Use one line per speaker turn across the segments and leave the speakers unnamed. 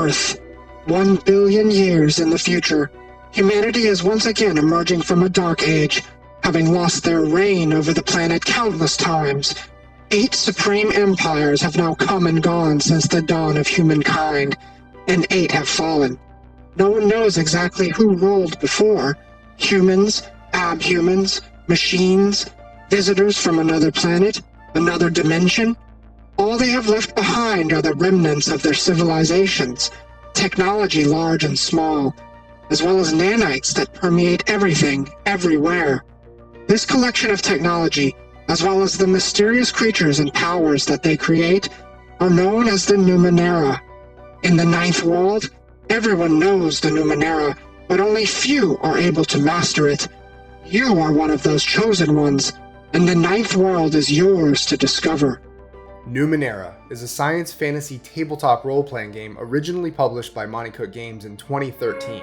Earth. 1 billion years in the future, humanity is once again emerging from a dark age, having lost their reign over the planet countless times. 8 supreme empires have now come and gone since the dawn of humankind, and 8 have fallen. No one knows exactly who ruled before. Humans, abhumans, machines, visitors from another planet, another dimension. All they have left behind are the remnants of their civilizations, technology large and small, as well as nanites that permeate everything, everywhere. This collection of technology, as well as the mysterious creatures and powers that they create, are known as the Numenera. In the Ninth World, everyone knows the Numenera, but only few are able to master it. You are one of those chosen ones, and the Ninth World is yours to discover.
Numenera is a science fantasy tabletop role-playing game originally published by Monte Cook Games in 2013.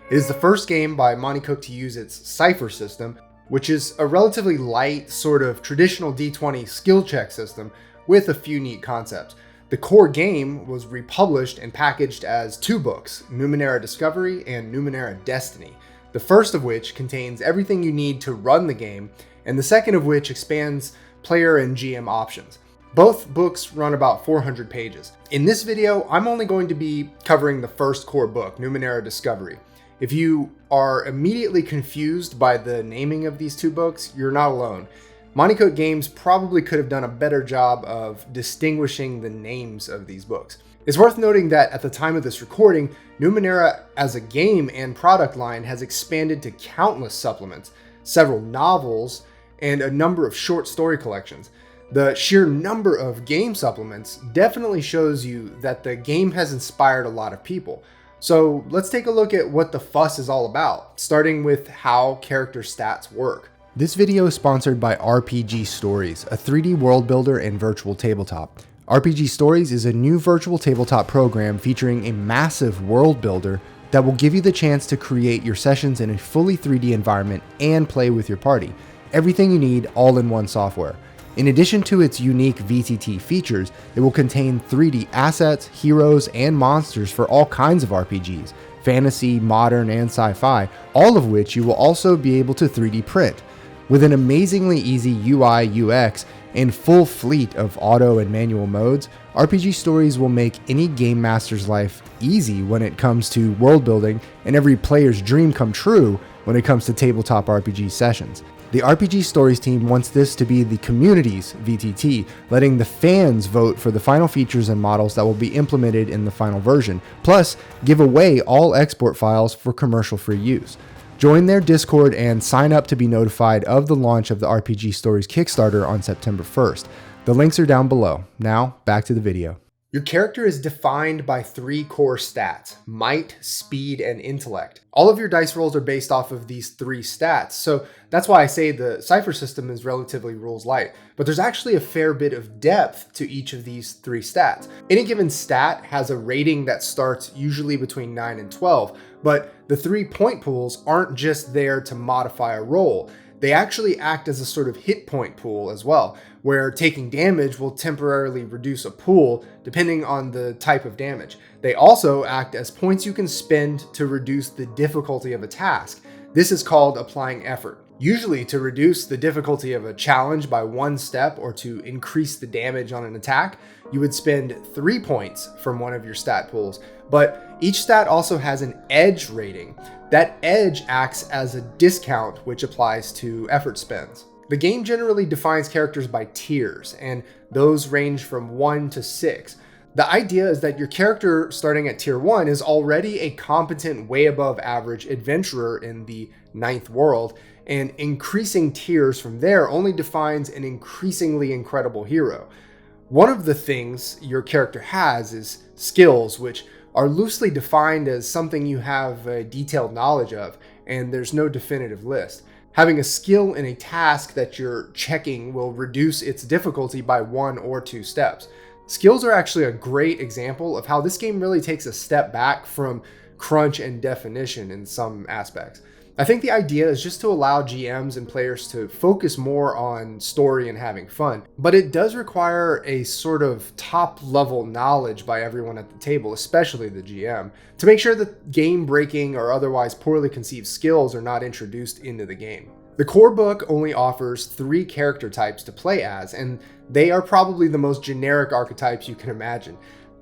It is the first game by Monte Cook to use its Cypher System, which is a relatively light, sort of traditional D20 skill check system with a few neat concepts. The core game was republished and packaged as 2 books, Numenera Discovery and Numenera Destiny, the first of which contains everything you need to run the game, and the second of which expands player and GM options. Both books run about 400 pages. In this video, I'm only going to be covering the first core book, Numenera Discovery. If you are immediately confused by the naming of these 2 books, you're not alone. Monte Cook Games probably could have done a better job of distinguishing the names of these books. It's worth noting that at the time of this recording, Numenera as a game and product line has expanded to countless supplements, several novels, and a number of short story collections. The sheer number of game supplements definitely shows you that the game has inspired a lot of people. So let's take a look at what the fuss is all about, starting with how character stats work. This video is sponsored by RPG Stories, a 3D world builder and virtual tabletop. RPG Stories is a new virtual tabletop program featuring a massive world builder that will give you the chance to create your sessions in a fully 3D environment and play with your party. Everything you need all in one software. In addition to its unique VTT features, it will contain 3D assets, heroes, and monsters for all kinds of RPGs, fantasy, modern, and sci-fi, all of which you will also be able to 3D print. With an amazingly easy UI, UX, and full fleet of auto and manual modes, RPG Stories will make any game master's life easy when it comes to world building and every player's dream come true when it comes to tabletop RPG sessions. The RPG Stories team wants this to be the community's VTT, letting the fans vote for the final features and models that will be implemented in the final version, plus give away all export files for commercial-free use. Join their Discord and sign up to be notified of the launch of the RPG Stories Kickstarter on September 1st. The links are down below. Now, back to the video. Your character is defined by 3 core stats: might, speed, and intellect. All of your dice rolls are based off of these 3 stats, so that's why I say the Cypher System is relatively rules light. But there's actually a fair bit of depth to each of these 3 stats. Any given stat has a rating that starts usually between 9 and 12, but the 3 point pools aren't just there to modify a roll. They actually act as a sort of hit point pool as well, where taking damage will temporarily reduce a pool depending on the type of damage. They also act as points you can spend to reduce the difficulty of a task. This is called applying effort. Usually to reduce the difficulty of a challenge by 1 step or to increase the damage on an attack, you would spend 3 points from one of your stat pools, but each stat also has an edge rating. That edge acts as a discount which applies to effort spends. The game generally defines characters by tiers, and those range from 1 to 6. The idea is that your character starting at tier 1 is already a competent, way above average adventurer in the Ninth World, and increasing tiers from there only defines an increasingly incredible hero. One of the things your character has is skills, which are loosely defined as something you have a detailed knowledge of, and there's no definitive list. Having a skill in a task that you're checking will reduce its difficulty by 1 or 2 steps. Skills are actually a great example of how this game really takes a step back from crunch and definition in some aspects. I think the idea is just to allow GMs and players to focus more on story and having fun, but it does require a sort of top-level knowledge by everyone at the table, especially the GM, to make sure that game-breaking or otherwise poorly conceived skills are not introduced into the game. The core book only offers 3 character types to play as, and they are probably the most generic archetypes you can imagine.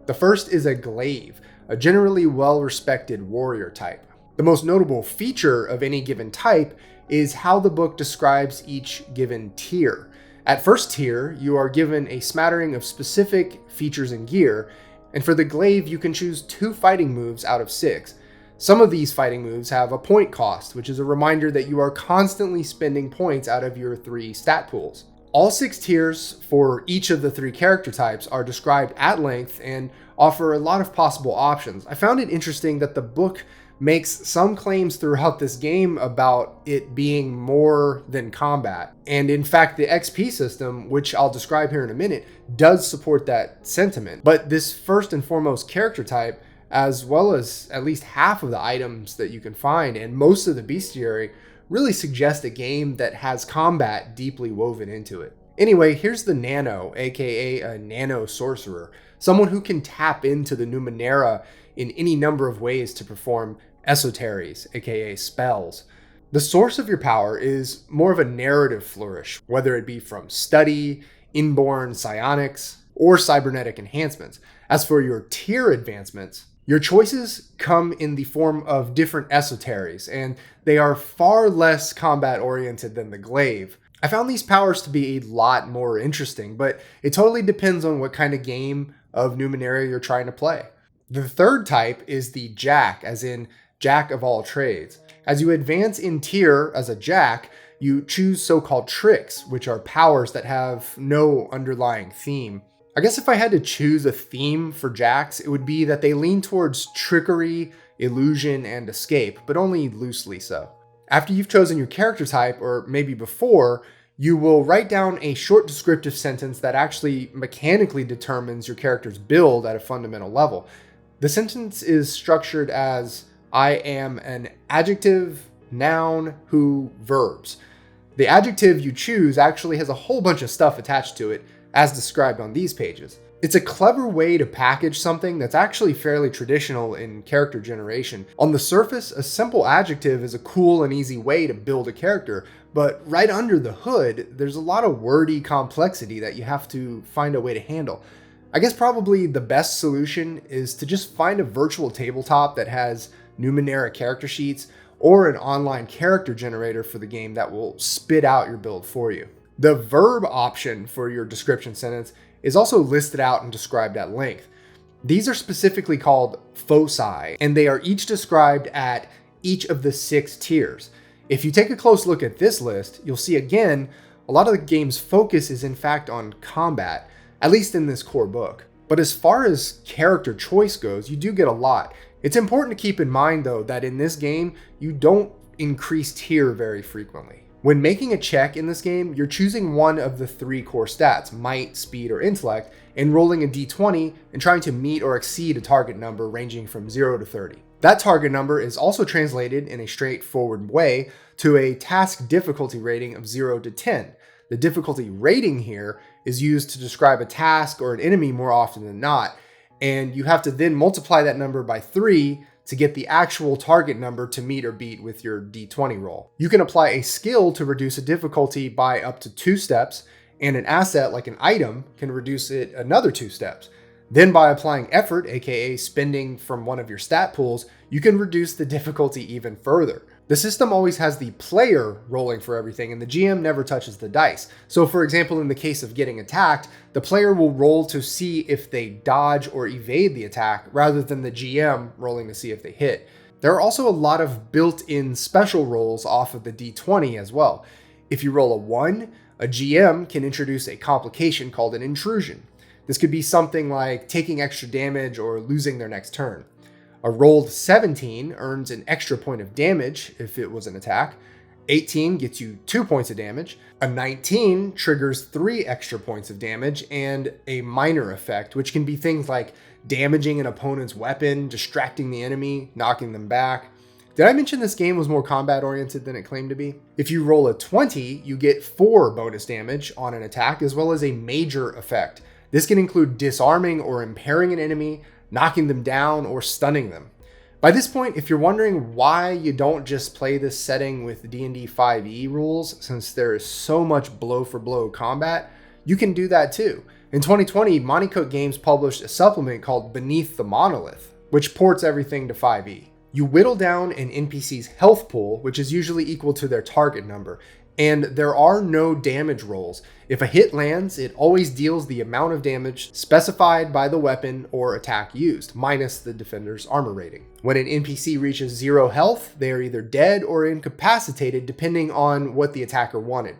The first is a glaive, a generally well-respected warrior type. The most notable feature of any given type is how the book describes each given tier. At first tier, you are given a smattering of specific features and gear, and for the glaive you can choose 2 fighting moves out of 6. Some of these fighting moves have a point cost, which is a reminder that you are constantly spending points out of your 3 stat pools. All 6 tiers for each of the 3 character types are described at length and offer a lot of possible options. I found it interesting that the book makes some claims throughout this game about it being more than combat. And in fact, the XP system, which I'll describe here in a minute, does support that sentiment. But this first and foremost character type, as well as at least half of the items that you can find and most of the bestiary, really suggest a game that has combat deeply woven into it. Anyway, here's the Nano, aka a Nano Sorcerer, someone who can tap into the Numenera in any number of ways to perform esoteries, aka spells. The source of your power is more of a narrative flourish, whether it be from study, inborn psionics, or cybernetic enhancements. As for your tier advancements, your choices come in the form of different esoteries, and they are far less combat-oriented than the glaive. I found these powers to be a lot more interesting, but it totally depends on what kind of game of Numenera you're trying to play. The third type is the Jack, as in Jack of all trades. As you advance in tier as a Jack, you choose so-called tricks, which are powers that have no underlying theme. I guess if I had to choose a theme for Jacks, it would be that they lean towards trickery, illusion, and escape, but only loosely so. After you've chosen your character type, or maybe before, you will write down a short descriptive sentence that actually mechanically determines your character's build at a fundamental level. The sentence is structured as I am an adjective, noun, who, verbs. The adjective you choose actually has a whole bunch of stuff attached to it, as described on these pages. It's a clever way to package something that's actually fairly traditional in character generation. On the surface, a simple adjective is a cool and easy way to build a character, but right under the hood, there's a lot of wordy complexity that you have to find a way to handle. I guess probably the best solution is to just find a virtual tabletop that has Numenera character sheets or an online character generator for the game that will spit out your build for you. The verb option for your description sentence is also listed out and described at length. These are specifically called foci, and they are each described at each of the 6 tiers. If you take a close look at this list, you'll see again, a lot of the game's focus is in fact on combat, at least in this core book. But as far as character choice goes, you do get a lot. It's important to keep in mind though that in this game, you don't increase tier very frequently. When making a check in this game, you're choosing one of the 3 core stats, might, speed, or intellect, and rolling a d20 and trying to meet or exceed a target number ranging from 0 to 30. That target number is also translated in a straightforward way to a task difficulty rating of 0 to 10. The difficulty rating here is used to describe a task or an enemy more often than not, and you have to then multiply that number by 3 to get the actual target number to meet or beat with your d20 roll. You can apply a skill to reduce a difficulty by up to 2 steps, and an asset like an item can reduce it another 2 steps. Then by applying effort, aka spending from one of your stat pools, you can reduce the difficulty even further. The system always has the player rolling for everything, and the GM never touches the dice. So for example, in the case of getting attacked, the player will roll to see if they dodge or evade the attack, rather than the GM rolling to see if they hit. There are also a lot of built-in special rolls off of the d20 as well. If you roll a 1, a GM can introduce a complication called an intrusion. This could be something like taking extra damage or losing their next turn. A rolled 17 earns an extra point of damage if it was an attack. 18 gets you 2 points of damage. A 19 triggers 3 extra points of damage and a minor effect, which can be things like damaging an opponent's weapon, distracting the enemy, knocking them back. Did I mention this game was more combat oriented than it claimed to be? If you roll a 20, you get 4 bonus damage on an attack as well as a major effect. This can include disarming or impairing an enemy, knocking them down, or stunning them. By this point, if you're wondering why you don't just play this setting with D&D 5e rules, since there is so much blow-for-blow combat, you can do that too. In 2020, Monte Cook Games published a supplement called Beneath the Monolith, which ports everything to 5e. You whittle down an NPC's health pool, which is usually equal to their target number, and there are no damage rolls. If a hit lands, it always deals the amount of damage specified by the weapon or attack used, minus the defender's armor rating. When an NPC reaches 0 health, they are either dead or incapacitated depending on what the attacker wanted.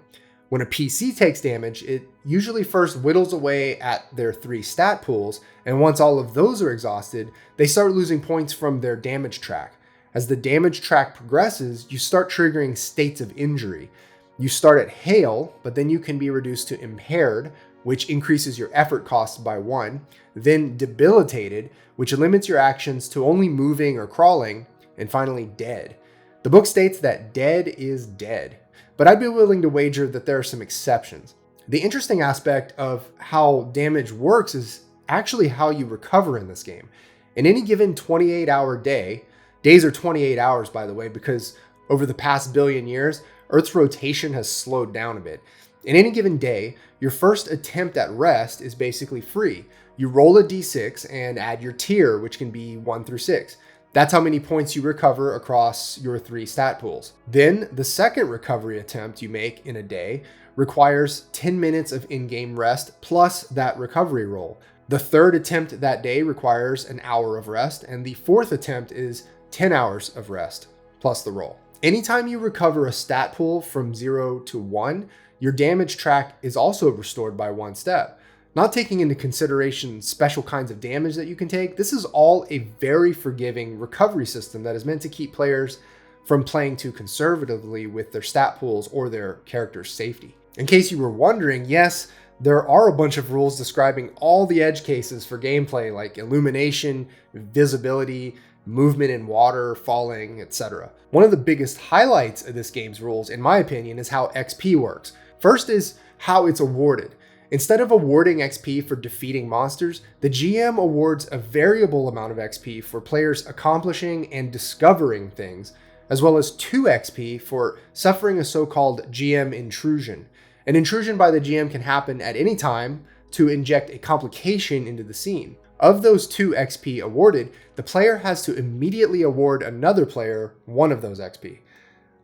When a PC takes damage, it usually first whittles away at their 3 stat pools, and once all of those are exhausted, they start losing points from their damage track. As the damage track progresses, you start triggering states of injury. You start at Hail, but then you can be reduced to Impaired, which increases your effort cost by 1, then Debilitated, which limits your actions to only moving or crawling, and finally Dead. The book states that dead is dead, but I'd be willing to wager that there are some exceptions. The interesting aspect of how damage works is actually how you recover in this game. In any given 28-hour day, days are 28 hours by the way, because over the past billion years, Earth's rotation has slowed down a bit. In any given day, your first attempt at rest is basically free. You roll a d6 and add your tier, which can be 1 through 6. That's how many points you recover across your 3 stat pools. Then the second recovery attempt you make in a day requires 10 minutes of in-game rest plus that recovery roll. The third attempt that day requires an hour of rest, and the fourth attempt is 10 hours of rest plus the roll. Anytime you recover a stat pool from 0 to 1, your damage track is also restored by 1 step. Not taking into consideration special kinds of damage that you can take, this is all a very forgiving recovery system that is meant to keep players from playing too conservatively with their stat pools or their character's safety. In case you were wondering, yes, there are a bunch of rules describing all the edge cases for gameplay like illumination, visibility, movement in water, falling, etc. One of the biggest highlights of this game's rules, in my opinion, is how XP works. First is how it's awarded. Instead of awarding XP for defeating monsters, the GM awards a variable amount of XP for players accomplishing and discovering things, as well as 2 XP for suffering a so-called GM intrusion. An intrusion by the GM can happen at any time to inject a complication into the scene. Of those 2 XP awarded, the player has to immediately award another player 1 of those XP.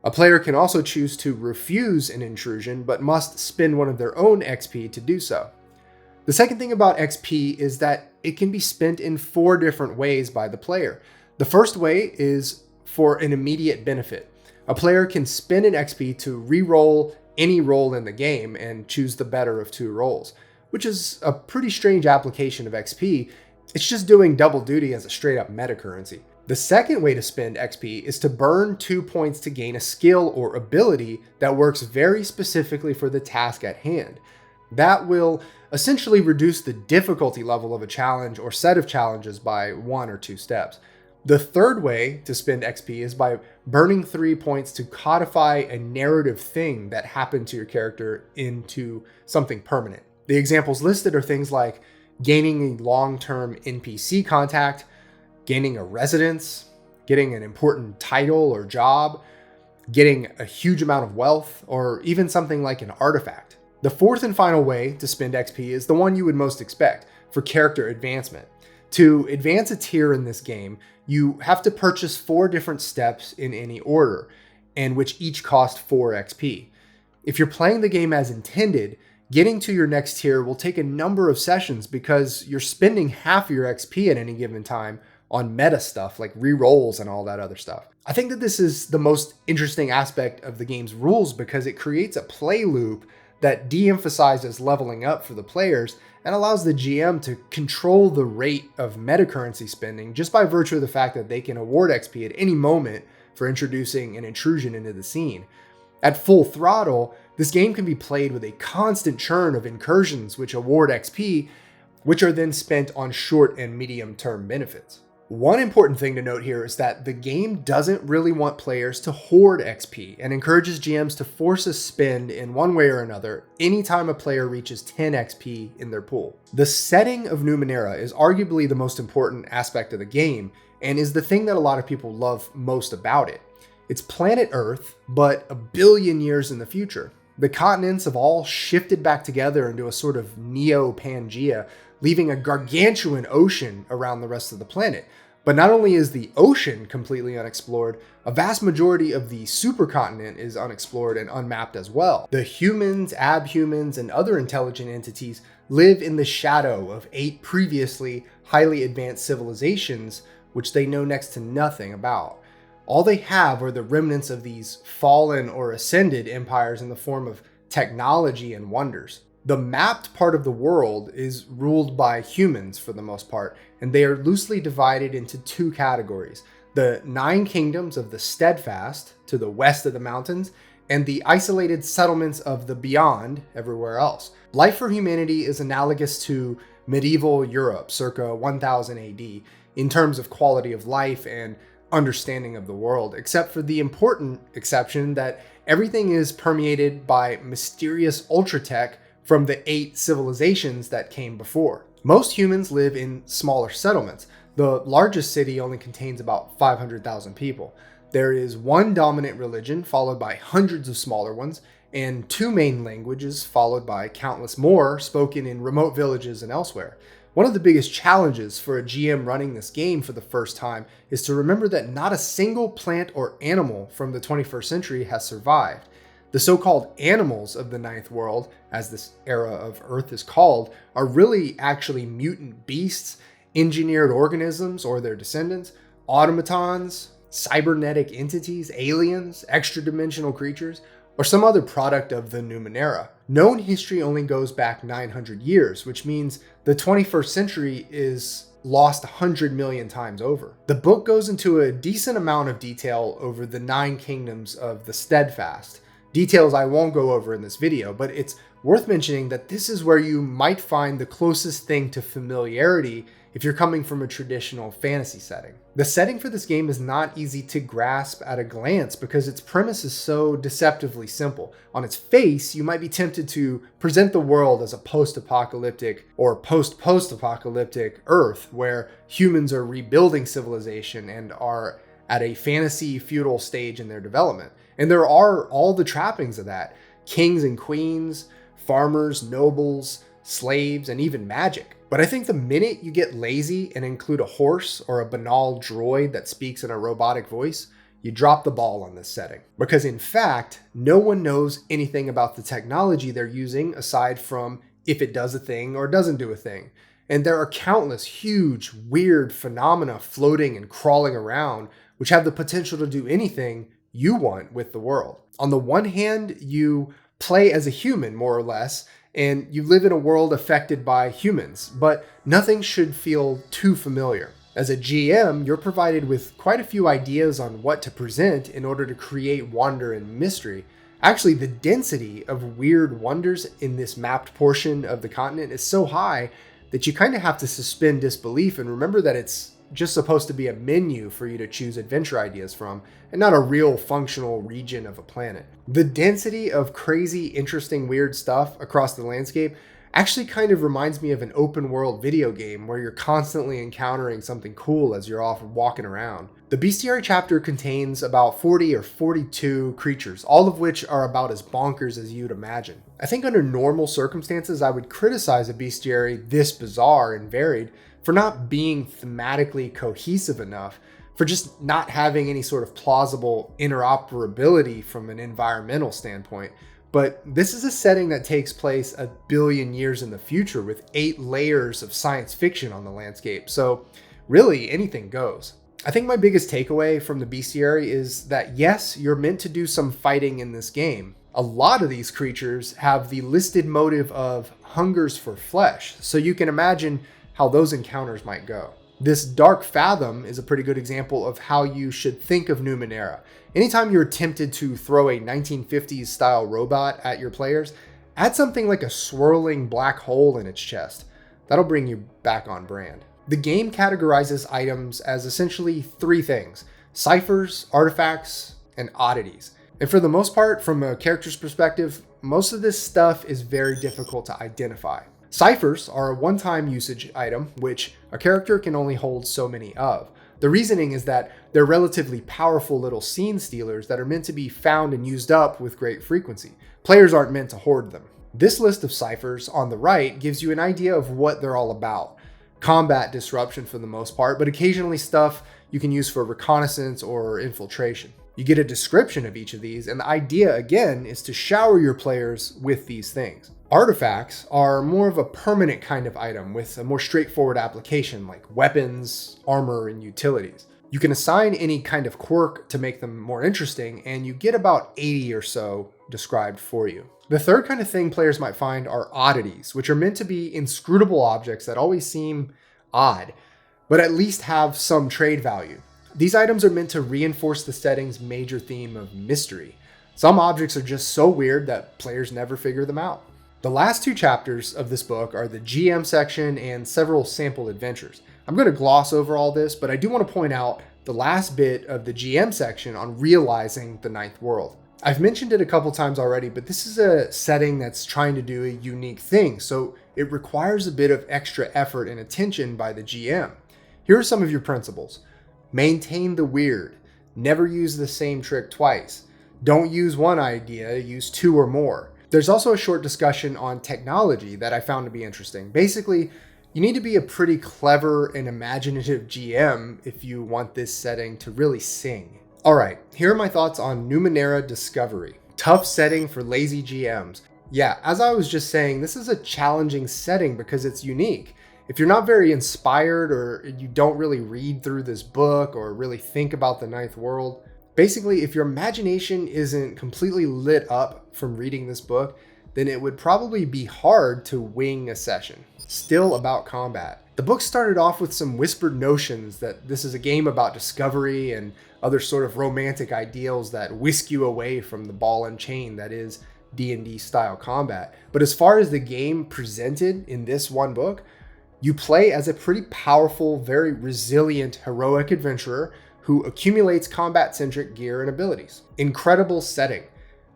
A player can also choose to refuse an intrusion, but must spend 1 of their own XP to do so. The second thing about XP is that it can be spent in 4 different ways by the player. The first way is for an immediate benefit. A player can spend an XP to re-roll any roll in the game and choose the better of 2 rolls, which is a pretty strange application of XP. It's just doing double duty as a straight up meta currency. The second way to spend XP is to burn 2 points to gain a skill or ability that works very specifically for the task at hand. That will essentially reduce the difficulty level of a challenge or set of challenges by 1 or 2 steps. The third way to spend XP is by burning 3 points to codify a narrative thing that happened to your character into something permanent. The examples listed are things like gaining a long-term NPC contact, gaining a residence, getting an important title or job, getting a huge amount of wealth, or even something like an artifact. The fourth and final way to spend XP is the one you would most expect, for character advancement. To advance a tier in this game, you have to purchase 4 different steps in any order, and which each cost 4 XP. If you're playing the game as intended, getting to your next tier will take a number of sessions because you're spending half your XP at any given time on meta stuff like re-rolls and all that other stuff. I think that this is the most interesting aspect of the game's rules because it creates a play loop that de-emphasizes leveling up for the players and allows the GM to control the rate of meta currency spending just by virtue of the fact that they can award XP at any moment for introducing an intrusion into the scene. At full throttle, this game can be played with a constant churn of incursions which award XP, which are then spent on short and medium term benefits. One important thing to note here is that the game doesn't really want players to hoard XP and encourages GMs to force a spend in one way or another anytime a player reaches 10 XP in their pool. The setting of Numenera is arguably the most important aspect of the game and is the thing that a lot of people love most about it. It's planet Earth, but a billion years in the future. The continents have all shifted back together into a sort of neo-Pangea, leaving a gargantuan ocean around the rest of the planet. But not only is the ocean completely unexplored, a vast majority of the supercontinent is unexplored and unmapped as well. The humans, abhumans, and other intelligent entities live in the shadow of 8 previously highly advanced civilizations, which they know next to nothing about. All they have are the remnants of these fallen or ascended empires in the form of technology and wonders. The mapped part of the world is ruled by humans for the most part, and they are loosely divided into 2 categories: the 9 kingdoms of the Steadfast to the west of the mountains, and the isolated settlements of the Beyond everywhere else. Life for humanity is analogous to medieval Europe circa 1000 AD in terms of quality of life and understanding of the world, except for the important exception that everything is permeated by mysterious ultra-tech from the 8 civilizations that came before. Most humans live in smaller settlements. The largest city only contains about 500,000 people. There is one dominant religion, followed by hundreds of smaller ones, and 2 main languages, followed by countless more spoken in remote villages and elsewhere. One of the biggest challenges for a GM running this game for the first time is to remember that not a single plant or animal from the 21st century has survived. The so-called animals of the Ninth World, as this era of Earth is called, are really actually mutant beasts, engineered organisms or their descendants, automatons, cybernetic entities, aliens, extra-dimensional creatures, or some other product of the Numenera. Known history only goes back 900 years, which means the 21st century is lost 100 million times over. The book goes into a decent amount of detail over the 9 kingdoms of the Steadfast. Details I won't go over in this video, but it's worth mentioning that this is where you might find the closest thing to familiarity if you're coming from a traditional fantasy setting. The setting for this game is not easy to grasp at a glance because its premise is so deceptively simple. On its face, you might be tempted to present the world as a post-apocalyptic or post-post-apocalyptic Earth where humans are rebuilding civilization and are at a fantasy feudal stage in their development. And there are all the trappings of that: kings and queens, farmers, nobles, slaves, and even magic. But I think the minute you get lazy and include a horse or a banal droid that speaks in a robotic voice, you drop the ball on this setting. Because in fact, no one knows anything about the technology they're using aside from if it does a thing or doesn't do a thing. And there are countless huge, weird phenomena floating and crawling around which have the potential to do anything you want with the world. On the one hand, you play as a human, more or less, and you live in a world affected by humans, but nothing should feel too familiar. As a GM, you're provided with quite a few ideas on what to present in order to create wonder and mystery. Actually, the density of weird wonders in this mapped portion of the continent is so high that you kind of have to suspend disbelief and remember that it's just supposed to be a menu for you to choose adventure ideas from, and not a real functional region of a planet. The density of crazy, interesting, weird stuff across the landscape actually kind of reminds me of an open world video game where you're constantly encountering something cool as you're off walking around. The bestiary chapter contains about 40 or 42 creatures, all of which are about as bonkers as you'd imagine. I think under normal circumstances, I would criticize a bestiary this bizarre and varied for not being thematically cohesive enough, for just not having any sort of plausible interoperability from an environmental standpoint. But this is a setting that takes place a billion years in the future with 8 layers of science fiction on the landscape, so really anything goes. I think my biggest takeaway from the bestiary is that yes, you're meant to do some fighting in this game. A lot of these creatures have the listed motive of hungers for flesh, so you can imagine how those encounters might go. This Dark Fathom is a pretty good example of how you should think of Numenera. Anytime you're tempted to throw a 1950s style robot at your players, add something like a swirling black hole in its chest. That'll bring you back on brand. The game categorizes items as essentially three things: ciphers, artifacts, and oddities. And for the most part, from a character's perspective, most of this stuff is very difficult to identify. Ciphers are a one-time usage item, which a character can only hold so many of. The reasoning is that they're relatively powerful little scene stealers that are meant to be found and used up with great frequency. Players aren't meant to hoard them. This list of ciphers on the right gives you an idea of what they're all about. Combat disruption for the most part, but occasionally stuff you can use for reconnaissance or infiltration. You get a description of each of these, and the idea again is to shower your players with these things. Artifacts are more of a permanent kind of item with a more straightforward application like weapons, armor, and utilities. You can assign any kind of quirk to make them more interesting, and you get about 80 or so described for you. The third kind of thing players might find are oddities, which are meant to be inscrutable objects that always seem odd, but at least have some trade value. These items are meant to reinforce the setting's major theme of mystery. Some objects are just so weird that players never figure them out. The last two chapters of this book are the GM section and several sample adventures. I'm going to gloss over all this, but I do want to point out the last bit of the GM section on realizing the ninth world. I've mentioned it a couple times already, but this is a setting that's trying to do a unique thing, so it requires a bit of extra effort and attention by the GM. Here are some of your principles. Maintain the weird. Never use the same trick twice. Don't use one idea, use two or more. There's also a short discussion on technology that I found to be interesting. Basically, you need to be a pretty clever and imaginative GM if you want this setting to really sing. Alright, here are my thoughts on Numenera Discovery. Tough setting for lazy GMs. Yeah, as I was just saying, this is a challenging setting because it's unique. If you're not very inspired or you don't really read through this book or really think about the ninth world, basically, if your imagination isn't completely lit up from reading this book, then it would probably be hard to wing a session. Still about combat. The book started off with some whispered notions that this is a game about discovery and other sort of romantic ideals that whisk you away from the ball and chain that is D&D style combat. But as far as the game presented in this one book, you play as a pretty powerful, very resilient, heroic adventurer who accumulates combat-centric gear and abilities. Incredible setting.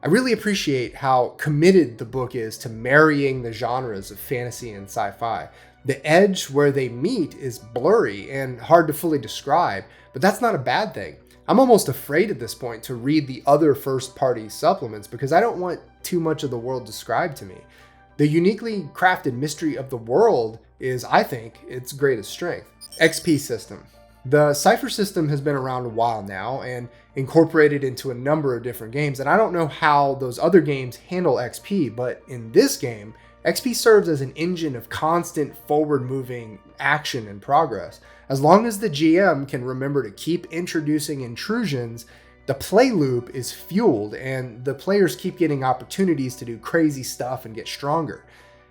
I really appreciate how committed the book is to marrying the genres of fantasy and sci-fi. The edge where they meet is blurry and hard to fully describe, but that's not a bad thing. I'm almost afraid at this point to read the other first-party supplements because I don't want too much of the world described to me. The uniquely crafted mystery of the world is, I think, its greatest strength. XP system. The Cypher System has been around a while now and incorporated into a number of different games, and I don't know how those other games handle XP, but in this game, XP serves as an engine of constant forward-moving action and progress. As long as the GM can remember to keep introducing intrusions, the play loop is fueled and the players keep getting opportunities to do crazy stuff and get stronger.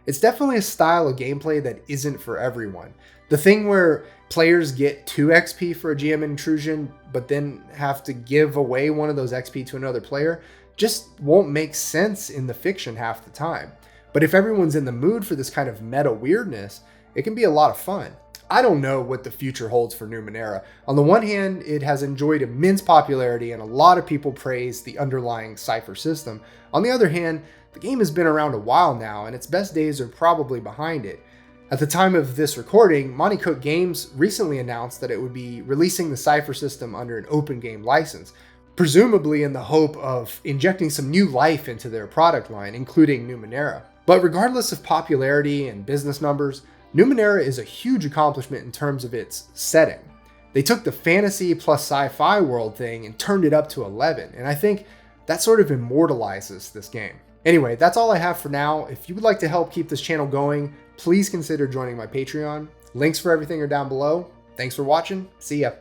It's definitely a style of gameplay that isn't for everyone. The thing where players get 2 XP for a GM intrusion, but then have to give away one of those XP to another player, just won't make sense in the fiction half the time. But if everyone's in the mood for this kind of meta weirdness, it can be a lot of fun. I don't know what the future holds for Numenera. On the one hand, it has enjoyed immense popularity and a lot of people praise the underlying Cypher system. On the other hand, the game has been around a while now and its best days are probably behind it. At the time of this recording, Monte Cook Games recently announced that it would be releasing the Cypher system under an open game license, presumably in the hope of injecting some new life into their product line, including Numenera. But regardless of popularity and business numbers, Numenera is a huge accomplishment in terms of its setting. They took the fantasy plus sci-fi world thing and turned it up to 11, and I think that sort of immortalizes this game. Anyway, that's all I have for now. If you would like to help keep this channel going, please consider joining my Patreon. Links for everything are down below. Thanks for watching. See ya.